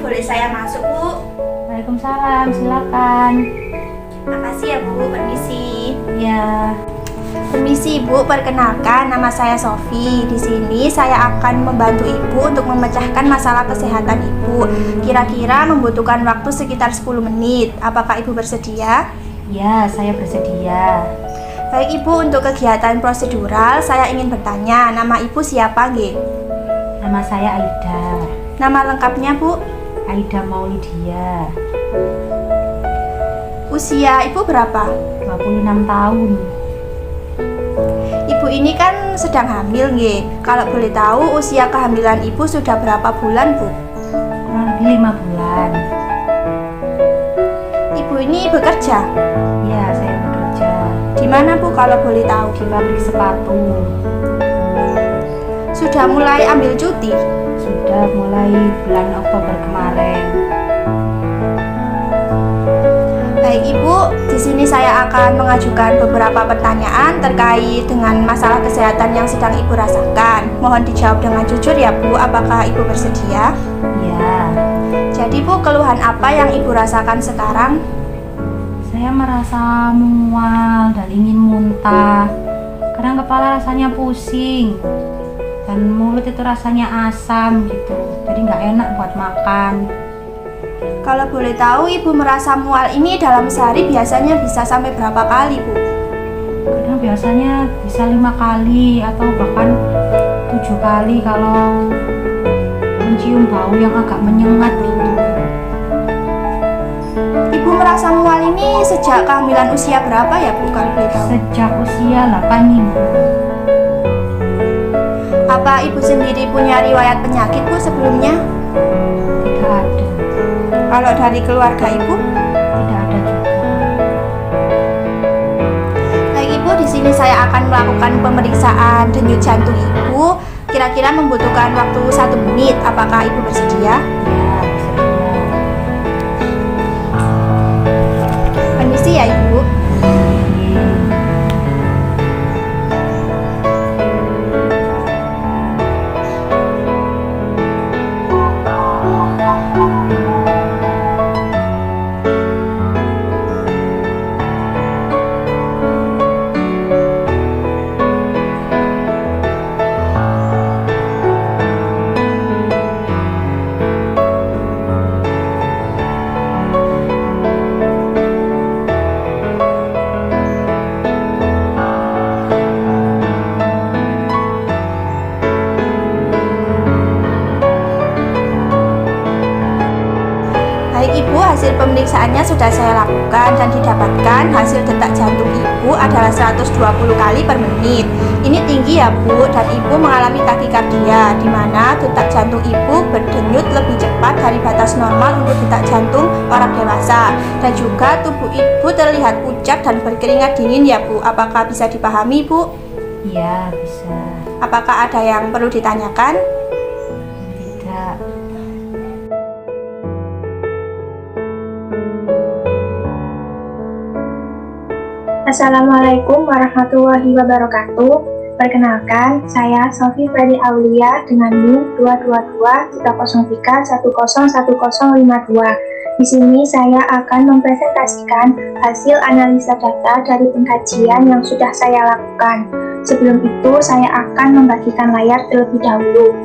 boleh saya masuk, Bu? Waalaikumsalam, silakan. Makasih ya, Bu. Permisi. Ya, Permisi, Ibu. Perkenalkan, nama saya Sofi. Di sini saya akan membantu Ibu untuk memecahkan masalah kesehatan Ibu. Kira-kira membutuhkan waktu sekitar 10 menit. Apakah Ibu bersedia? ya, saya bersedia. Baik, Ibu. Untuk kegiatan prosedural, saya ingin bertanya, nama Ibu siapa, nggih? Nama saya Aida. Nama lengkapnya, Bu? Aida Maulidia, Usia Ibu berapa? 26 tahun. Ibu ini kan sedang hamil, nggih. Kalau boleh tahu, usia kehamilan Ibu sudah berapa bulan, Bu? Kurang lebih 5 bulan. Ibu ini bekerja? Ya, saya bekerja Di mana, Bu, kalau boleh tahu? di pabrik sepatu. Sudah mulai ambil cuti? Sudah mulai bulan Oktober kemarin. Baik, Ibu, di sini saya akan mengajukan beberapa pertanyaan terkait dengan masalah kesehatan yang sedang Ibu rasakan. Mohon dijawab dengan jujur ya, Bu. Apakah Ibu bersedia? Ya, Jadi, Bu, keluhan apa yang Ibu rasakan sekarang? saya merasa mual dan ingin muntah. Kadang kepala rasanya pusing dan mulut itu rasanya asam gitu. Jadi nggak enak buat makan. Kalau boleh tahu, Ibu merasa mual ini dalam sehari biasanya bisa sampai berapa kali, Bu? Kadang biasanya bisa 5 kali atau bahkan 7 kali kalau mencium bau yang agak menyengat gitu. Ibu merasa mual ini sejak kehamilan usia berapa ya, Bu, kalau boleh tahu? Sejak usia 8 minggu. Apa Ibu sendiri punya riwayat penyakit, Bu, sebelumnya? Tidak ada. Kalau dari keluarga Ibu? Tidak ada juga. Baik, Ibu, di sini saya akan melakukan pemeriksaan denyut jantung Ibu. Kira-kira membutuhkan waktu 1 menit. Apakah Ibu bersedia? Ya, bersedia. Permisi ya, Ibu. Baik, Ibu, hasil pemeriksaannya sudah saya lakukan dan didapatkan hasil detak jantung Ibu adalah 120 kali per menit. Ini tinggi ya, Bu, dan Ibu mengalami takikardia, di mana detak jantung Ibu berdenyut lebih cepat dari batas normal untuk detak jantung orang dewasa. Dan juga tubuh Ibu terlihat pucat dan berkeringat dingin ya, Bu. Apakah bisa dipahami, Bu? Iya, bisa. Apakah ada yang perlu ditanyakan? Tidak. Assalamualaikum warahmatullahi wabarakatuh. Perkenalkan, saya Sofi Freddy Aulia dengan NIM 222-303-101052. Di sini saya akan mempresentasikan hasil analisa data dari pengkajian yang sudah saya lakukan. Sebelum itu, saya akan membagikan layar terlebih dahulu.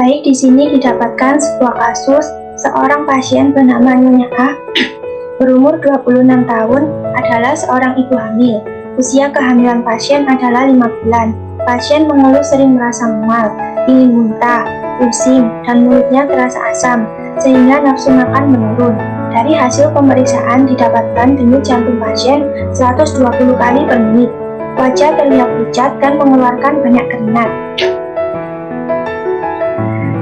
Baik, di sini didapatkan sebuah kasus seorang pasien bernama Nyonya A berumur 26 tahun adalah seorang ibu hamil. Usia kehamilan pasien adalah 5 bulan. Pasien mengeluh sering merasa mual, ingin muntah, pusing, dan mulutnya terasa asam, sehingga nafsu makan menurun. Dari hasil pemeriksaan didapatkan denyut jantung pasien 120 kali per menit. Wajah terlihat pucat dan mengeluarkan banyak keringat.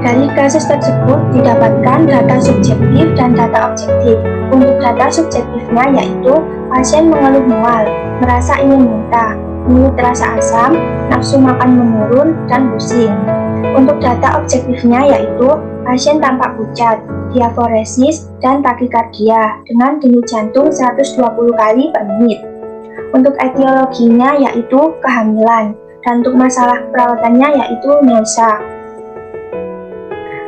Dari kasus tersebut didapatkan data subjektif dan data objektif. Untuk data subjektifnya yaitu pasien mengeluh mual, merasa ingin muntah, mulut terasa asam, nafsu makan menurun, dan pusing. Untuk data objektifnya yaitu pasien tampak pucat, diaforesis, dan takikardia dengan denyut jantung 120 kali per menit. Untuk etiologinya yaitu kehamilan, dan untuk masalah perawatannya yaitu nausea.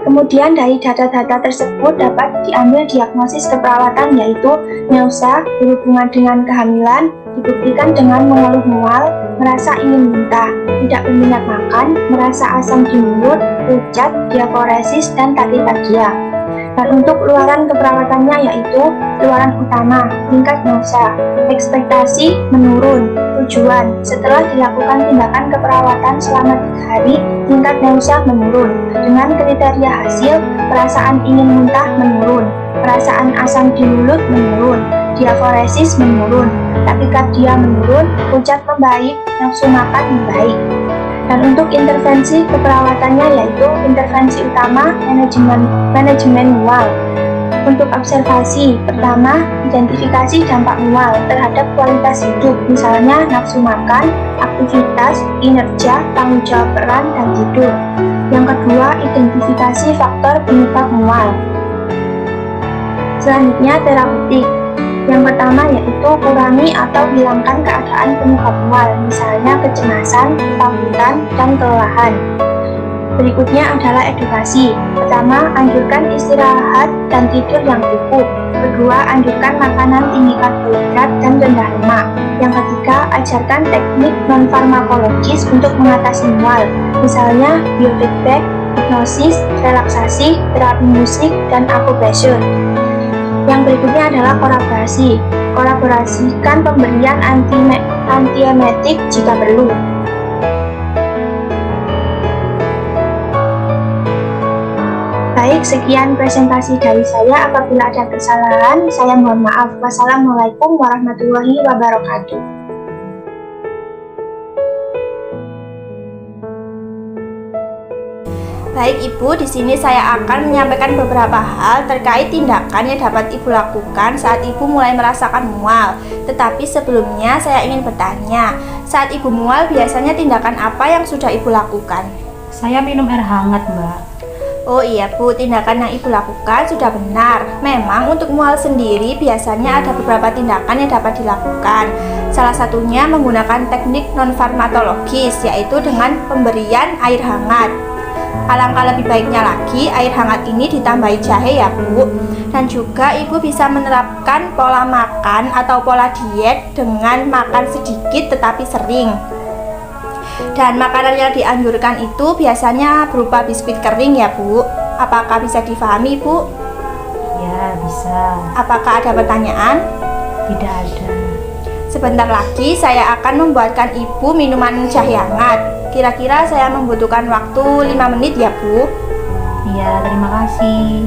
Kemudian dari data-data tersebut dapat diambil diagnosis keperawatan yaitu nausea berhubungan dengan kehamilan, dibuktikan dengan mengeluh mual, merasa ingin muntah, tidak berminat makan, merasa asam di mulut, pucat, diaforesis, dan takikardia. Dan untuk luaran keperawatannya yaitu luaran utama, tingkat nausea, ekspektasi menurun, tujuan setelah dilakukan tindakan keperawatan selama 3 hari, tingkat nausea menurun, dengan kriteria hasil, perasaan ingin muntah menurun, perasaan asam di mulut menurun, diaforesis menurun, takikardia menurun, pucat membaik, nafsu makan membaik. Dan untuk intervensi keperawatannya yaitu intervensi utama manajemen mual. Untuk observasi, pertama, identifikasi dampak mual terhadap kualitas hidup, misalnya nafsu makan, aktivitas, kinerja, tanggung jawab peran, dan tidur. Yang kedua, identifikasi faktor penyebab mual. Selanjutnya, terapeutik. Yang pertama yaitu kurangi atau hilangkan keadaan penyebab mual, misalnya kecemasan, ketakutan, dan kelelahan. Berikutnya adalah edukasi. Pertama, anjurkan istirahat dan tidur yang cukup. Kedua, anjurkan makanan tinggi karbohidrat dan rendah lemak. Yang ketiga, ajarkan teknik non-farmakologis untuk mengatasi mual, misalnya biofeedback, hipnosis, relaksasi, terapi musik, dan akupresur. Yang berikutnya adalah kolaborasi. Kolaborasikan pemberian antiemetik jika perlu. Baik, sekian presentasi dari saya. Apabila ada kesalahan, saya mohon maaf. Wassalamualaikum warahmatullahi wabarakatuh. Baik Ibu, di sini saya akan menyampaikan beberapa hal terkait tindakan yang dapat Ibu lakukan saat Ibu mulai merasakan mual. Tetapi sebelumnya saya ingin bertanya, saat Ibu mual biasanya tindakan apa yang sudah Ibu lakukan? Saya minum air hangat, Mbak. Oh iya Bu, tindakan yang Ibu lakukan sudah benar. Memang untuk mual sendiri biasanya ada beberapa tindakan yang dapat dilakukan. Salah satunya menggunakan teknik non-farmakologis, yaitu dengan pemberian air hangat. Alangkah lebih baiknya lagi air hangat ini ditambahi jahe ya Bu. Dan juga Ibu bisa menerapkan pola makan atau pola diet dengan makan sedikit tetapi sering. Dan makanan yang dianjurkan itu biasanya berupa biskuit kering ya Bu. Apakah bisa difahami Bu? Ya, bisa. Apakah ada pertanyaan? Tidak ada. Sebentar lagi saya akan membuatkan Ibu minuman jahe hangat. Kira-kira saya membutuhkan waktu 5 menit ya Bu. Iya, terima kasih.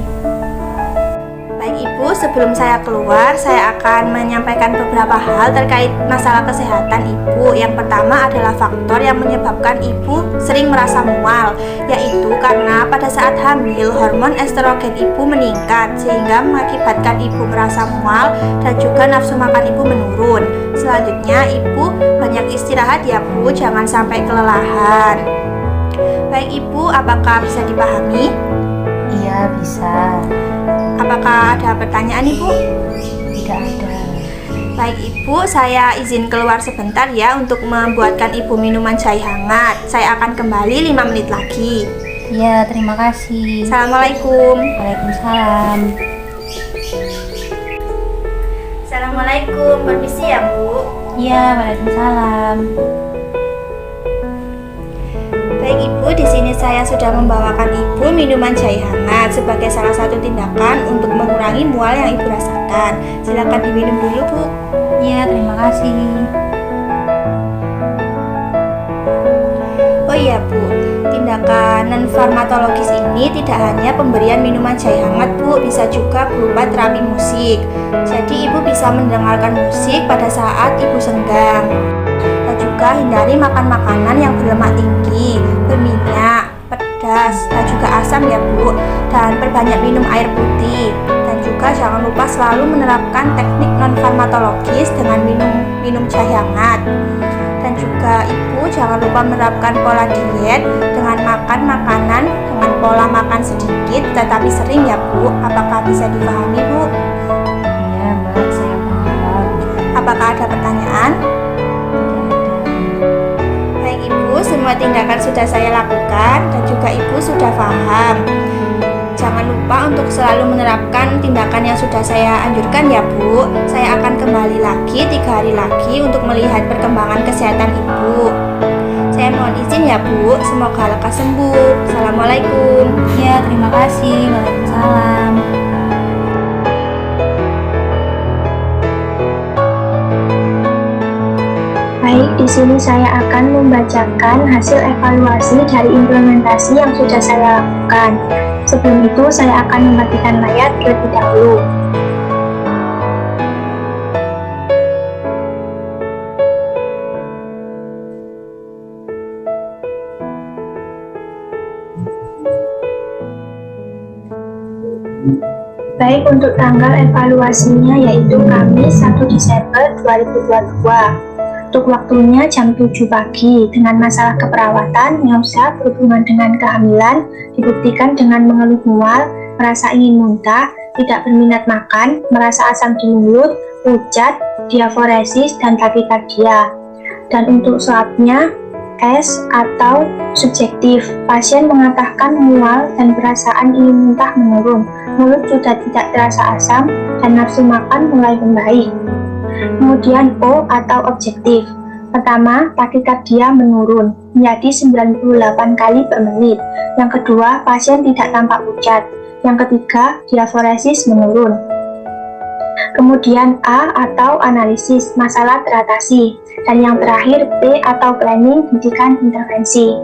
Baik Ibu, sebelum saya keluar, saya akan menyampaikan beberapa hal terkait masalah kesehatan Ibu. Yang pertama adalah faktor yang menyebabkan Ibu sering merasa mual, yaitu karena pada saat hamil, hormon estrogen Ibu meningkat, sehingga mengakibatkan Ibu merasa mual dan juga nafsu makan Ibu menurun. Selanjutnya, Ibu banyak istirahat ya Bu, jangan sampai kelelahan. Baik Ibu, apakah bisa dipahami? Iya, bisa. Apakah ada pertanyaan Ibu? Tidak ada. Baik Ibu, saya izin keluar sebentar ya untuk membuatkan Ibu minuman jahe hangat. Saya akan kembali 5 menit lagi. Iya, terima kasih. Assalamualaikum. Waalaikumsalam. Assalamualaikum, permisi ya Bu. Iya, waalaikumsalam. Baik Ibu, di sini saya sudah membawakan Ibu minuman jahe hangat sebagai salah satu tindakan untuk mengurangi mual yang Ibu rasakan. Silakan diminum dulu Bu. Iya, terima kasih. Oh iya Bu, tindakan non-farmakologis ini tidak hanya pemberian minuman jahe hangat Bu, bisa juga berupa terapi musik. Jadi Ibu bisa mendengarkan musik pada saat Ibu senggang. Dan juga hindari makan makanan yang berlemak tinggi, berminyak, pedas, dan juga asam ya Bu. Dan perbanyak minum air putih. Dan juga jangan lupa selalu menerapkan teknik non-farmakologis dengan minum jahe hangat. Dan Dan juga Ibu jangan lupa menerapkan pola diet dengan makan makanan dengan pola makan sedikit tetapi sering ya Bu. Apakah bisa dipahami Bu? Iya Mbak, saya paham. Apakah ada pertanyaan? Baik Ibu, semua tindakan sudah saya lakukan dan juga Ibu sudah paham. Jangan lupa untuk selalu menerapkan tindakan yang sudah saya anjurkan ya Bu. Saya akan kembali lagi 3 hari lagi untuk melihat perkembangan kesehatan Ibu. Saya mohon izin ya Bu, semoga lekas sembuh. Assalamualaikum. Ya, terima kasih. Waalaikumsalam. Baik, di sini saya akan membacakan hasil evaluasi dari implementasi yang sudah saya lakukan. Sebelum itu, saya akan mematikan layar terlebih dahulu. Baik, untuk tanggal evaluasinya yaitu Kamis 1 Desember 2022. Untuk waktunya jam 7 pagi dengan masalah keperawatan, nyausa, berhubungan dengan kehamilan, dibuktikan dengan mengeluh mual, merasa ingin muntah, tidak berminat makan, merasa asam di mulut, pucat, diaforesis, dan takikardia. Dan untuk swabnya, S atau subjektif, pasien mengatakan mual dan perasaan ingin muntah menurun, mulut sudah tidak terasa asam, dan nafsu makan mulai membaik. Kemudian O atau objektif. Pertama, takikardia menurun menjadi 98 kali per menit. Yang kedua, pasien tidak tampak pucat. Yang ketiga, diaforesis menurun. Kemudian A atau analisis, masalah teratasi. Dan yang terakhir P atau planning, hentikan intervensi.